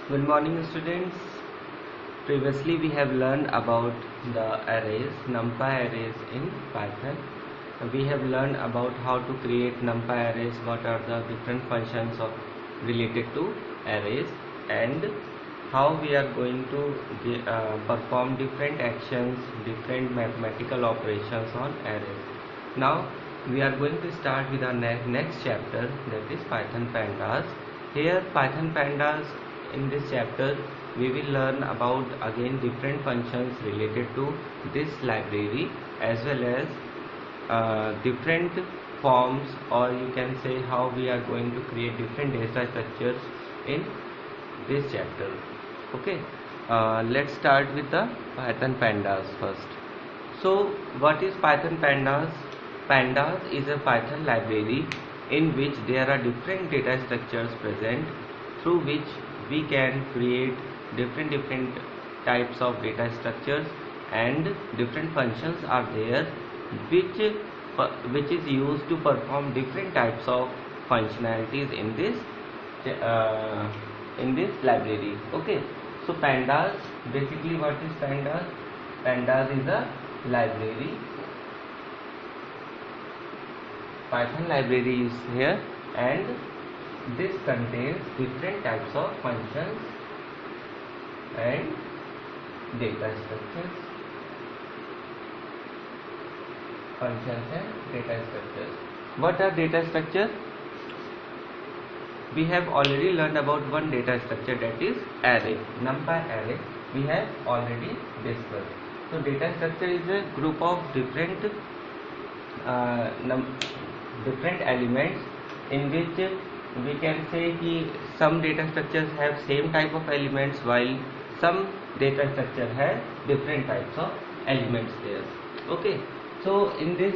Good morning, students. Previously we have learned about the arrays, NumPy arrays in Python. We have learned about how to create NumPy arrays, what are the different functions related to arrays, and how we are going to perform different actions, different mathematical operations on arrays. Now we are going to start with our next chapter, that is Python Pandas. Here Python Pandas, in this chapter we will learn about again different functions related to this library, as well as different forms, or you can say how we are going to create different data structures in this chapter. Okay, let's start with the Python Pandas first. So what is Python Pandas? Pandas is a Python library in which there are different data structures present, through which we can create different types of data structures, and different functions are there which is used to perform different types of functionalities in this library. Okay, so Pandas, basically what is Pandas? Pandas is a library. Python library is here, and this contains different types of functions and data structures. Functions and data structures. What are data structures? We have already learned about one data structure, that is array. NumPy array we have already discussed. So data structure is a group of different elements in which we can say कि some data structures have same type of elements, while some data structure have different types of elements there. Okay, so in this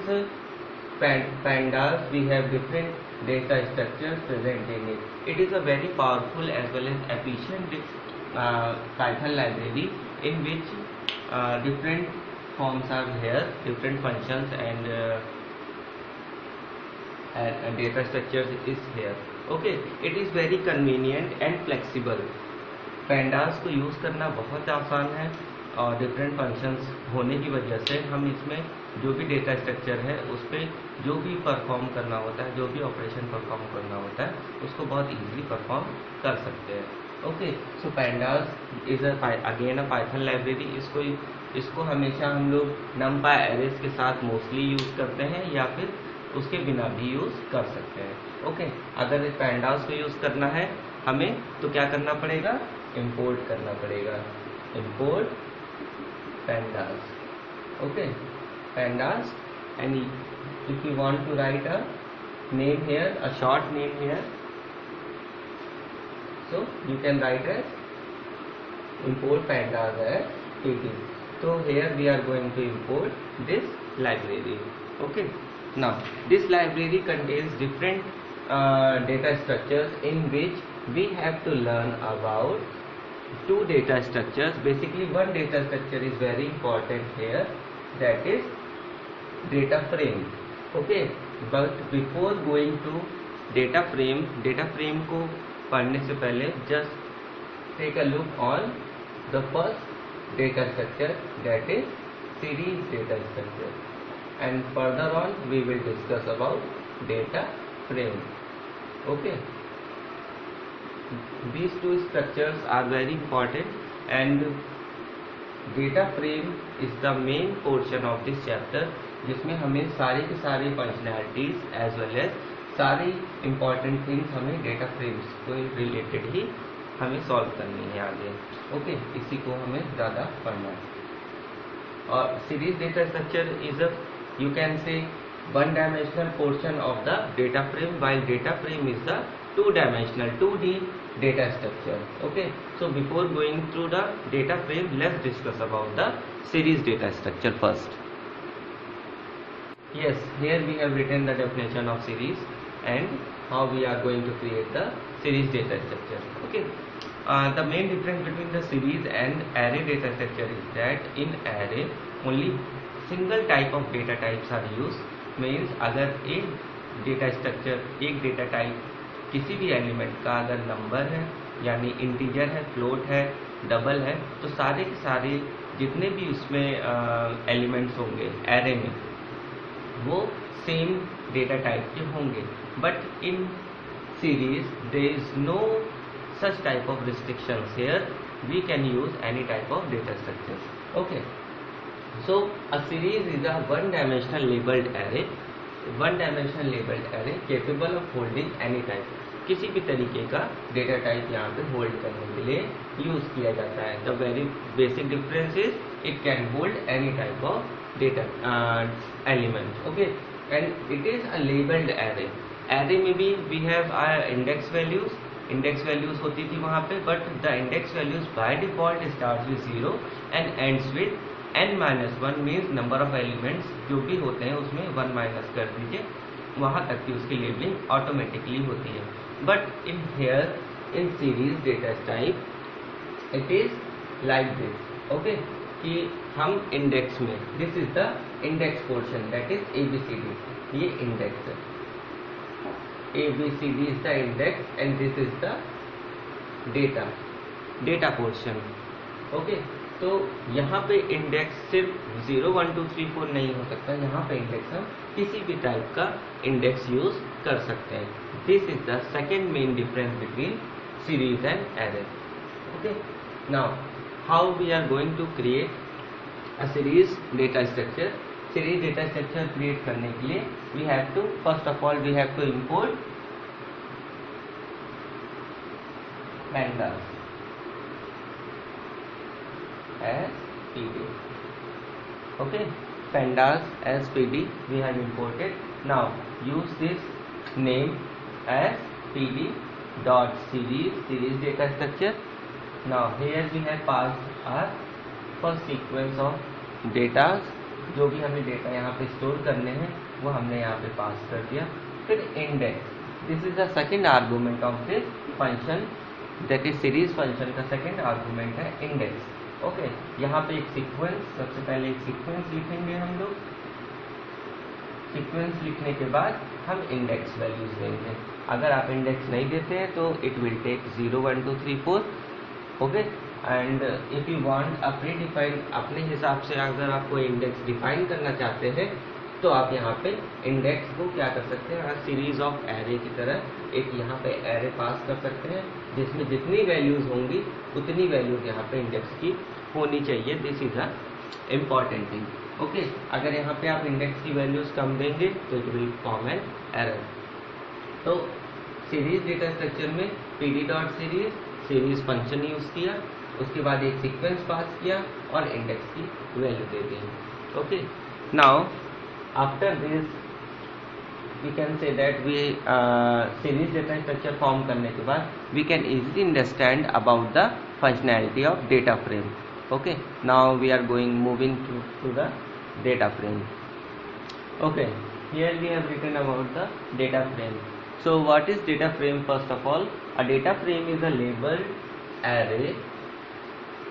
Pandas we have different data structures present in it. It is a very powerful as well as efficient Python library in which different forms are here, different functions and data structures is here. Okay, it is very convenient and flexible. Pandas को use करना बहुत आसान है, और different functions होने की वजह से हम इसमें जो भी डेटा स्ट्रक्चर है उस पर जो भी परफॉर्म करना होता है, जो भी ऑपरेशन परफॉर्म करना होता है, उसको बहुत इजीली परफॉर्म कर सकते हैं. Okay, so Pandas is again a Python library. इसको हमेशा हम लोग NumPy एरेज के साथ मोस्टली यूज़ करते हैं, या फिर उसके बिना भी यूज़ कर सकते हैं. ओके, अगर Pandas को यूज़ करना है हमें तो क्या करना पड़ेगा? इंपोर्ट करना पड़ेगा. Import Pandas. Okay, Pandas, and if you want to write a name here, a short name here, so you can write as import Pandas as pt. So here we are going to import this library. Okay, now this library contains different data structures in which we have to learn about two data structures. Basically one data structure is very important here, that is data frame. Okay, but before going to data frame को पढ़ने से पहले just take a look on the first data structure, that is series data structure, and further on we will discuss about data frame. Okay, these two structures are very important, and data frame is the main portion of this chapter, जिसमें हमें सारी की सारी functionalities as well as सारी important things हमें data frames को related ही हमें solve करनी है आगे. ओके, इसी को हमें ज़्यादा पढ़ना है. और series data structure is a, you can say, one dimensional portion of the data frame, while data frame is the two dimensional 2D data structure. Okay, so before going through the data frame, let's discuss about the series data structure first. Yes, here we have written the definition of series and how we are going to create the series data structure. Okay, the main difference between the series and array data structure is that in array only single type of data types are used. Means अगर एक data structure, एक data type किसी भी element का अगर number है यानी integer है, फ्लोट है, डबल है, तो सारे के सारे जितने भी उसमें एलिमेंट्स होंगे एरे में वो सेम डेटा टाइप के होंगे. But in series there is no such type of restrictions. Here we can use any type of data structures. Okay, so a series is a one dimensional labeled array, capable of holding any type. किसी भी तरीके का data type यहाँ पे hold करने के लिए use किया जाता है. The very basic difference is it can hold any type of data element. Okay, and it is a labelled array. Array में भी वी हैव इंडेक्स वैल्यूज होती थी वहाँ पे, but the index values by default start with 0 and ends with n-1 means number of elements जो भी होते हैं उसमें 1 माइनस कर दीजिए, वहाँ तक की उसकी लेबलिंग ऑटोमेटिकली होती है. But in here in series data type it is like this. Okay, कि हम इंडेक्स में this is the index portion that is ABCD. ये इंडेक्स है, ABCD is the index and this is the data portion. Okay, तो यहाँ पे index सिर्फ 0 1 2 3 4 नहीं हो सकता. यहाँ पे इंडेक्स हम किसी भी टाइप का इंडेक्स यूज कर सकते हैं. This is the second main difference between series and array. Okay, now how we are going to create a series data structure. Series data structure create करने के लिए we have to first of all we have to import pandas as PD. Okay, pandas as PD we have imported. Now use this name as PD dot series data structure. Now here we have passed our first sequence of data. जो भी हमें data यहाँ पे store करने हैं वो हमने यहाँ पे पास कर दिया. फिर index, this is the second argument of this function that is series function का सेकेंड आर्गूमेंट है इंडेक्स. ओके, यहाँ पे एक सीक्वेंस, सबसे पहले एक सीक्वेंस लिखेंगे हम लोग. सीक्वेंस लिखने के बाद हम इंडेक्स वैल्यूज देंगे. अगर आप इंडेक्स नहीं देते हैं तो it will take 0 1 2 3 4. Okay, and if you want a predefined, अपने हिसाब से अगर आपको इंडेक्स डिफाइन करना चाहते हैं तो आप यहाँ पे इंडेक्स को क्या कर सकते हैं, सीरीज ऑफ एरे की तरह एक यहाँ पे एरे पास कर सकते हैं जिसमें जितनी वैल्यूज होंगी उतनी वैल्यूज यहाँ पे इंडेक्स की होनी चाहिए. This is a important thing. Okay, अगर यहाँ पे आप इंडेक्स की वैल्यूज कम देंगे तो it will form an error. तो सीरीज डेटा स्ट्रक्चर में PD dot series function use किया, उसके बाद एक सीक्वेंस पास किया और इंडेक्स की वैल्यू दे दी. Okay, now after this we can say that we series data structure form करने के बाद we can easily understand about the functionality of data frame. Okay, now we are moving to the data frame. Okay, here we have written about the data frame. So what is data frame? First of all, a data frame is a labeled array.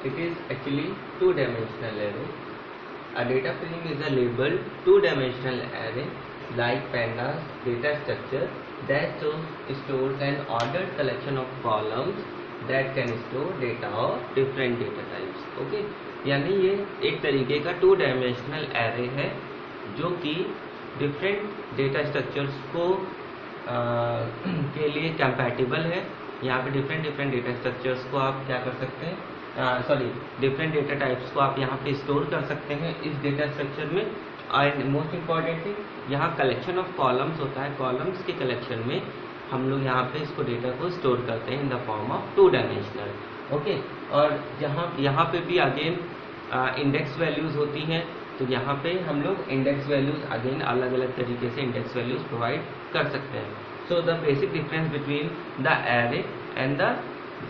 It is actually two-dimensional array. A data frame is a labeled two-dimensional array like pandas data structure that stores an ordered collection of columns that can store data of different data types. Okay, यानी ये एक तरीके का two-dimensional array है जो कि different data structures को के लिए कंपैटिबल है. यहाँ पे डिफरेंट डेटा स्ट्रक्चर्स को आप क्या कर सकते हैं, डिफरेंट डेटा टाइप्स को आप यहाँ पे स्टोर कर सकते हैं इस डेटा स्ट्रक्चर में. एंड मोस्ट इम्पॉर्टेंट थिंग, यहाँ कलेक्शन ऑफ कॉलम्स होता है. कॉलम्स के कलेक्शन में हम लोग यहाँ पे इसको डेटा को स्टोर करते हैं in the form of two dimensional. Okay, और यहाँ पे भी अगेन इंडेक्स वैल्यूज होती हैं. तो यहाँ पे हम लोग इंडेक्स वैल्यूज अगेन अलग अलग तरीके से इंडेक्स वैल्यूज प्रोवाइड कर सकते हैं. So the basic difference between the array and the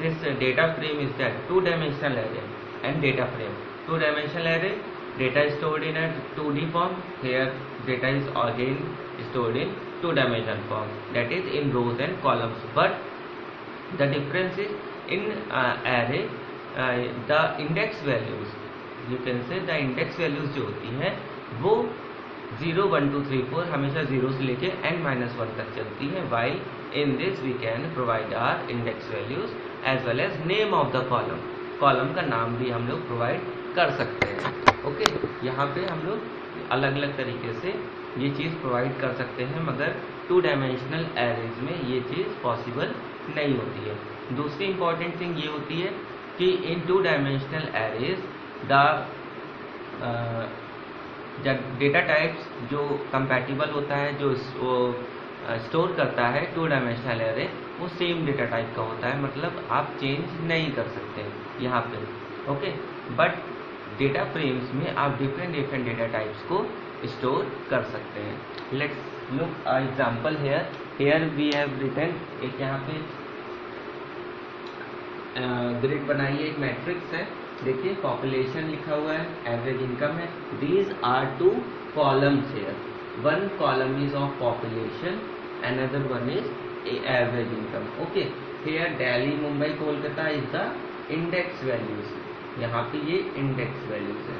this data frame is that two dimensional array and data frame. Two dimensional array, data is stored in a 2D form. Here data is again stored in two-dimensional form, that is in rows and columns. But the difference is in array the index values, you can say the index values जो होती हैं वो 0 1 2 3 4 हमेशा 0 से लेके n-1 तक चलती है। While in this we can provide our index values as well as name of the column. Column का नाम भी हम लोग प्रोवाइड कर सकते हैं। ओके, यहाँ पे हम लोग अलग अलग तरीके से ये चीज़ प्रोवाइड कर सकते हैं, मगर 2 डायमेंशनल एरेज में ये चीज़ पॉसिबल नहीं होती है। दूसरी इंपॉर्टेंट थिंग ये होती है कि इन 2 dimensional arrays the data types जो कंपैटिबल होता है, जो स्टोर करता है 2 डायमेंशनल एरे, वो सेम डेटा टाइप का होता है, मतलब आप चेंज नहीं कर सकते यहाँ पे। ओके, बट डेटा फ्रेम्स में आप डिफरेंट डेटा टाइप्स को स्टोर कर सकते हैं। Let's look example here we have written, एक यहाँ पे ग्रिड बनाई है, एक मैट्रिक्स है। देखिए पॉपुलेशन लिखा हुआ है, एवरेज इनकम है। These are 2 columns here, 1 column is of population, another one is average income. Okay, here Delhi, Mumbai, Kolkata is the index values. यहाँ पे ये इंडेक्स वैल्यूज है,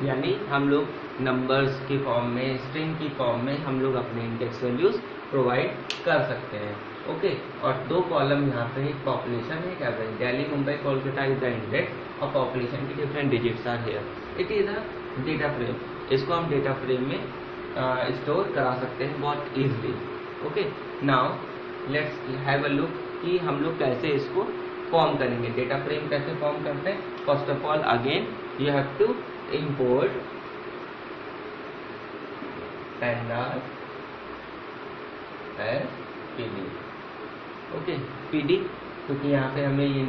यानी हम लोग नंबर्स के फॉर्म में, स्ट्रिंग की फॉर्म में हम लोग अपने इंडेक्स वैल्यूज प्रोवाइड कर सकते हैं। ओके, और 2 कॉलम यहाँ पे, एक पॉपुलेशन है, एक average. Delhi, Mumbai, Kolkata is the index और पॉपुलेशन की different digits are here. It is a data frame. इसको हम डेटा फ्रेम में स्टोर करा सकते हैं बहुत easily. Okay, now let's have a look कि हम लोग कैसे इसको फॉर्म करेंगे, डेटा फ्रेम कैसे फॉर्म करते हैं। First of all again you have to import pandas as pd। Okay, pd क्योंकि यहाँ पे हमें ये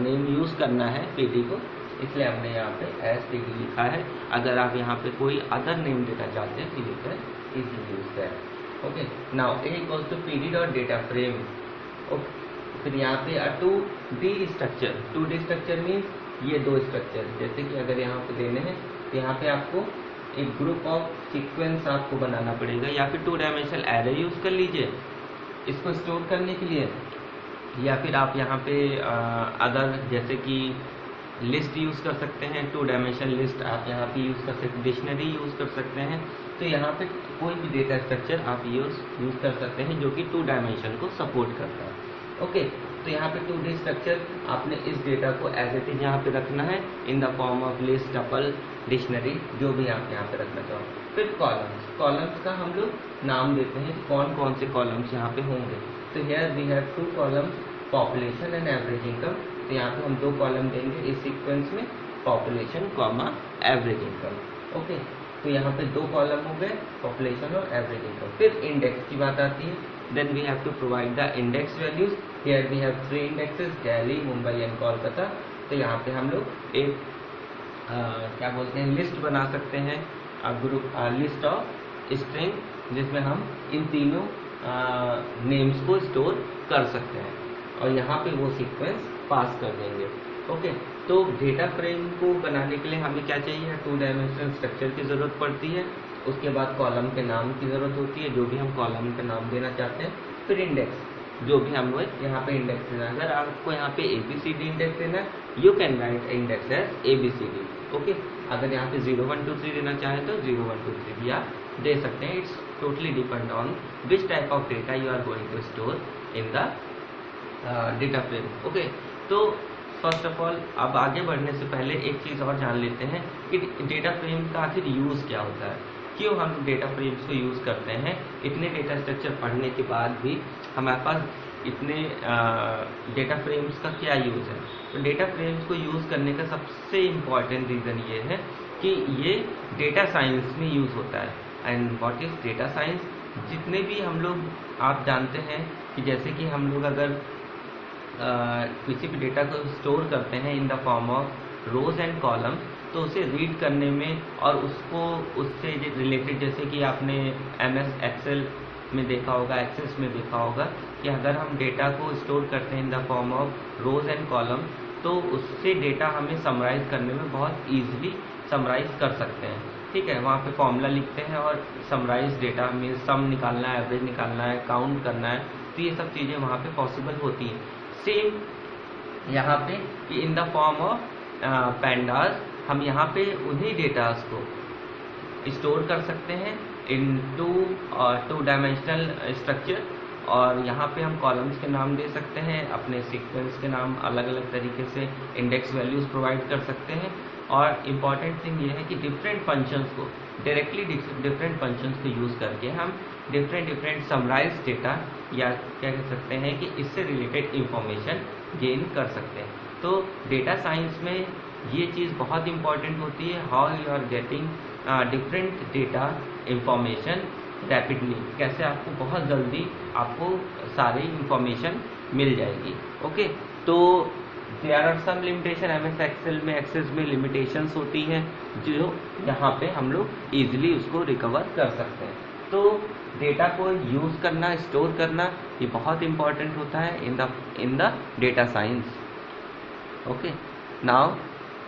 नेम यूज करना है pd को, इसलिए हमने यहाँ पे एज pd लिखा है। अगर आप यहाँ पे कोई अदर नेम देना चाहते हैं तो you can easily use that. Okay, now a equals to pd dot data frame. Okay, फिर यहाँ पे 2D structure. 2D structure means ये 2 स्ट्रक्चर, जैसे कि अगर यहाँ पे देने हैं तो यहाँ पे आपको एक ग्रुप ऑफ सीक्वेंस आपको बनाना पड़ेगा, या फिर 2 डायमेंशनल एरे यूज कर लीजिए इसको स्टोर करने के लिए, या फिर आप यहाँ पे अदर जैसे कि लिस्ट यूज़ कर सकते हैं। 2 डायमेंशनल लिस्ट आप यहाँ पे यूज़ कर सकते हैं, डिक्शनरी यूज़ कर सकते हैं। तो यहाँ पे कोई भी डेटा स्ट्रक्चर आप यूज़ कर सकते हैं जो कि 2 डायमेंशन को सपोर्ट करता है। ओके, तो यहाँ पे 2D स्ट्रक्चर आपने इस डेटा को एज इट इज यहाँ पे रखना है in the form of list, tuple, dictionary, जो भी आप यहाँ पे रखना चाहो। फिर कॉलम्स का हम लोग नाम देते हैं कि कौन कौन से कॉलम्स यहाँ पे होंगे। तो here we have 2 columns, population and average income. तो यहाँ पे हम 2 कॉलम देंगे इस सीक्वेंस में, population comma average income. Okay, तो यहाँ पे 2 कॉलम हो गए, पॉपुलेशन और एवरेज इनकम। फिर इंडेक्स की बात आती है, then we have to provide the index values. Here we have 3 indexes, Delhi, Mumbai and Kolkata. तो यहाँ पे हम लोग एक क्या बोलते हैं, लिस्ट बना सकते हैं, ग्रुप लिस्ट ऑफ स्ट्रिंग, जिसमें हम इन तीनों नेम्स को स्टोर कर सकते हैं और यहाँ पे वो सीक्वेंस पास कर देंगे। ओके, तो डेटा फ्रेम को बनाने के लिए हमें क्या चाहिए, 2 डायमेंशनल स्ट्रक्चर की ज़रूरत पड़ती है। उसके बाद कॉलम के नाम की ज़रूरत होती है, जो भी हम कॉलम का नाम देना चाहते हैं। फिर इंडेक्स, जो भी हम लोग यहाँ पे इंडेक्स देना है। अगर आपको यहाँ पे ABCD इंडेक्स देना है, you can write index as ABCD। Okay, अगर यहाँ पे 0 1 2 3 देना चाहें तो 0 1 2 3 भी आप दे सकते हैं। It's totally depend on which type of data you are going to store in the data frame. Okay, तो फर्स्ट ऑफ ऑल अब आगे बढ़ने से पहले एक चीज़ और जान लेते हैं कि डेटा फ्रेम का आखिर यूज़ क्या होता है, क्यों हम डेटा फ्रेम्स को यूज़ करते हैं। इतने डेटा स्ट्रक्चर पढ़ने के बाद भी हमारे पास इतने डेटा फ्रेम्स का क्या यूज़ है। तो डेटा फ्रेम्स को यूज़ करने का सबसे इम्पॉर्टेंट रीज़न ये है कि ये डेटा साइंस में यूज़ होता है। And what is data science, जितने भी हम लोग आप जानते हैं कि जैसे कि हम लोग अगर किसी भी डेटा को स्टोर करते हैं in the form of rose and column, तो उसे रीड करने में और उसको उससे रिलेटेड, जैसे कि आपने MS Excel में देखा होगा, एक्सेस में देखा होगा कि अगर हम डेटा को स्टोर करते हैं in the form of rose and column, तो उससे डेटा हमें समराइज करने में बहुत ईजिली समराइज कर सकते हैं। ठीक है, वहाँ पे फॉर्मूला लिखते हैं और समराइज डेटा में सम निकालना है, एवरेज निकालना है, काउंट करना है, तो ये सब चीज़ें वहाँ पे पॉसिबल होती हैं। सेम यहाँ पे कि in the form of pandas हम यहाँ पे उन्हीं डेटास को स्टोर कर सकते हैं इन टू डायमेंशनल स्ट्रक्चर, और यहाँ पे हम कॉलम्स के नाम दे सकते हैं, अपने सीक्वेंस के नाम अलग अलग तरीके से इंडेक्स वैल्यूज प्रोवाइड कर सकते हैं। और इम्पॉर्टेंट थिंग ये है कि डिफरेंट फंक्शंस को डायरेक्टली डिफरेंट फंक्शंस को यूज़ करके हम डिफरेंट समराइज डेटा या क्या कह सकते हैं कि इससे रिलेटेड इंफॉर्मेशन गेन कर सकते हैं। तो डेटा साइंस में ये चीज़ बहुत इंपॉर्टेंट होती है, how you are getting different data information rapidly, कैसे आपको बहुत जल्दी आपको सारी इंफॉर्मेशन मिल जाएगी। ओके, तो there are some limitation, MS Excel में एक्सेस में लिमिटेशंस होती हैं जो यहाँ पे हम लोग ईजिली उसको रिकवर कर सकते हैं। तो डेटा को यूज़ करना, स्टोर करना, ये बहुत इंपॉर्टेंट होता है इन the data science. Okay, now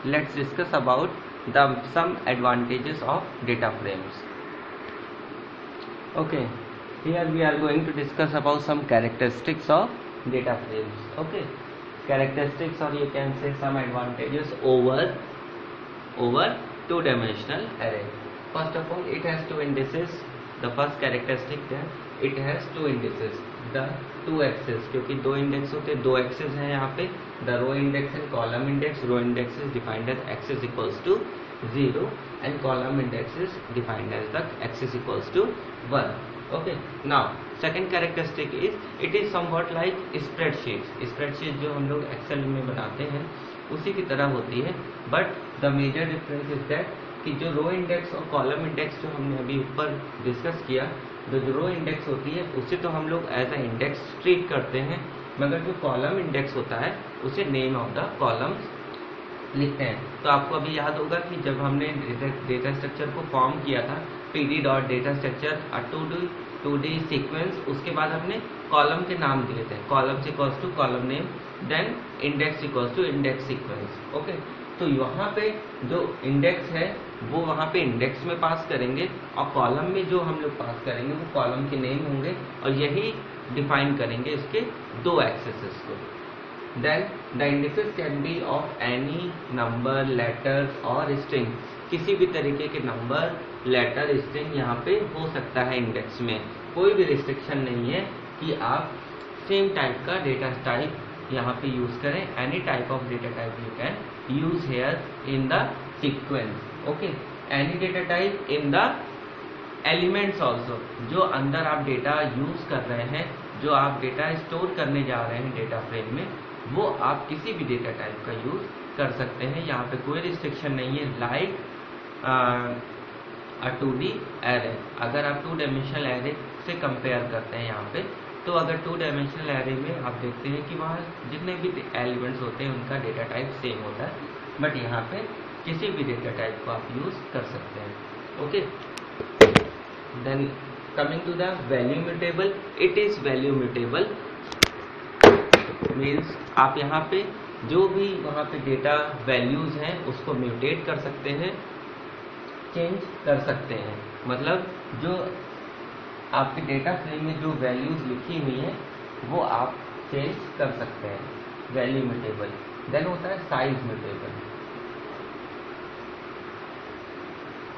let's discuss about some advantages of data frames. Okay, here we are going to discuss about some characteristics of data frames. Okay, characteristics, or you can say some advantages over two-dimensional array. First of all, it has two indices. The first characteristic there, it has two indices, the two axes, क्योंकि दो index होते हैं, दो access हैं यहाँ पे, the row index and column index. Row index is defined as x is equals to 0 and column index is defined as the x is equals to 1. Okay, now second characteristic is it is somewhat like spreadsheets. Spreadsheet जो हम लोग Excel में बनाते हैं उसी की तरह होती है, but the major difference is that कि जो रो इंडेक्स और कॉलम इंडेक्स जो हमने अभी ऊपर डिस्कस किया, जो रो इंडेक्स होती है उसे तो हम लोग एज ए इंडेक्स ट्रीट करते हैं, मगर जो कॉलम इंडेक्स होता है उसे नेम ऑफ द कॉलम्स लिखते हैं। तो आपको अभी याद होगा कि जब हमने डेटा स्ट्रक्चर को फॉर्म किया था, pd.data structure 2D सीक्वेंस, उसके बाद हमने कॉलम के नाम दिए थे, columns equals to column name, then index equals to index sequence. Okay, तो यहाँ पे जो इंडेक्स है वो वहाँ पे इंडेक्स में पास करेंगे, और कॉलम में जो हम लोग पास करेंगे वो कॉलम के नेम होंगे, और यही डिफाइन करेंगे इसके दो एक्सेसेस को। Then the indices can be of any number, letters और स्ट्रिंग, किसी भी तरीके के नंबर, लेटर, स्ट्रिंग यहाँ पे हो सकता है इंडेक्स में, कोई भी रिस्ट्रिक्शन नहीं है कि आप सेम टाइप का डेटा टाइप यहाँ पे यूज करें। Any type of data type you can use here in the sequence. Okay, any data type in the elements also, जो अंदर आप डेटा यूज कर रहे हैं, जो आप डेटा स्टोर करने जा रहे हैं डेटा फ्रेम में, वो आप किसी भी डेटा टाइप का यूज कर सकते हैं, यहाँ पे कोई रिस्ट्रिक्शन नहीं है। लाइक अ 2D एरे, अगर आप 2 डायमेंशनल एरे से कंपेयर करते हैं यहाँ पे, तो अगर 2 डायमेंशनल एरे में आप देखते हैं कि वहाँ जितने भी एलिमेंट्स होते हैं उनका डेटा टाइप सेम होता है, बट यहाँ पे किसी भी डेटा टाइप को आप यूज कर सकते हैं। Okay, then coming to the value mutable, it is value mutable means आप यहाँ पे जो भी वहाँ पे डेटा वैल्यूज हैं उसको म्यूटेट कर सकते हैं, चेंज कर सकते हैं। मतलब जो आपके डेटा फ्रेम में जो वैल्यूज लिखी हुई हैं वो आप चेंज कर सकते हैं, वैल्यू म्यूटेबल। देन होता है size mutable.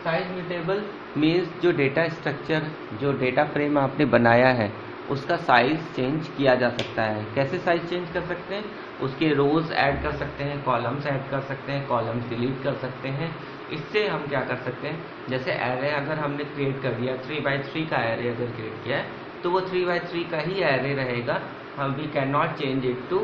Size mutable means जो डेटा स्ट्रक्चर, जो डेटा फ्रेम आपने बनाया है उसका साइज चेंज किया जा सकता है। कैसे साइज चेंज कर सकते हैं? उसके रोज ऐड कर सकते हैं, कॉलम्स ऐड कर सकते हैं, कॉलम्स डिलीट कर सकते हैं। इससे हम क्या कर सकते हैं, जैसे एरे अगर हमने क्रिएट कर दिया, 3x3 का एरे अगर क्रिएट किया है तो वो 3x3 का ही एरे रहेगा। हम we can not change it to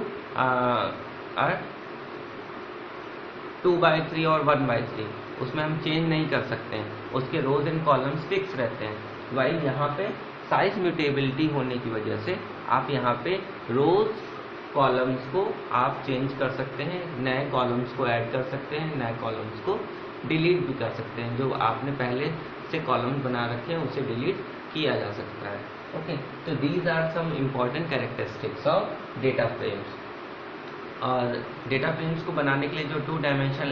2x3 और 1x3, उसमें हम चेंज नहीं कर सकते हैं, उसके रोज एंड कॉलम्स फिक्स रहते हैं। वाइल यहाँ पे साइज म्यूटेबिलिटी होने की वजह से आप यहाँ पे रोज कॉलम्स को आप चेंज कर सकते हैं, नए कॉलम्स को ऐड कर सकते हैं, नए कॉलम्स को डिलीट भी कर सकते हैं। जो आपने पहले से कॉलम्स बना रखे हैं उसे डिलीट किया जा सकता है। ओके, तो these are some important characteristics of data frames. और डेटा फ्रेम्स को बनाने के लिए जो 2 डायमेंशनल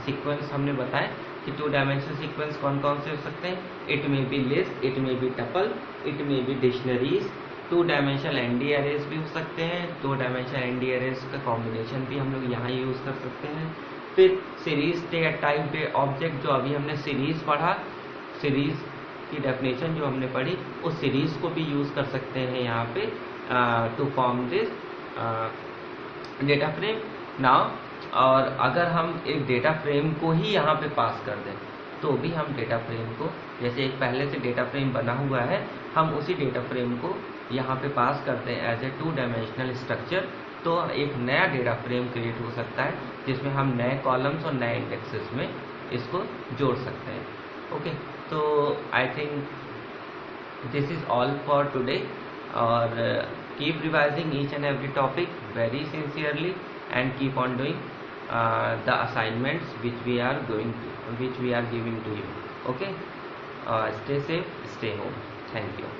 सीक्वेंस हमने बताया कि 2 डायमेंशनल सीक्वेंस कौन कौन से हो सकते हैं, it may be list, it may be tuple, it may be dictionaries. 2 dimensional ND arrays भी हो सकते हैं, 2 डायमेंशनल एनडी एरेज का कॉम्बिनेशन भी हम लोग यहाँ यूज़ कर सकते हैं। फिर सीरीज टाइप ऑब्जेक्ट, जो अभी हमने सीरीज पढ़ा, सीरीज की डेफिनेशन जो हमने पढ़ी, उस सीरीज को भी यूज कर सकते हैं यहाँ पे to form this data frame now. और अगर हम एक डेटा फ्रेम को ही यहाँ पे पास कर दें तो भी हम डेटा फ्रेम को, जैसे एक पहले से डेटा फ्रेम बना हुआ है, हम उसी डेटा फ्रेम को यहाँ पे पास करते हैं एज ए 2 डायमेंशनल स्ट्रक्चर, तो एक नया डेटा फ्रेम क्रिएट हो सकता है जिसमें हम नए कॉलम्स और नए इंडेक्सेस में इसको जोड़ सकते हैं। ओके, तो I think this is all for today, और keep revising each and every topic very sincerely and keep on doing the assignments which we are giving to you. Okay, stay safe, stay home. Thank you.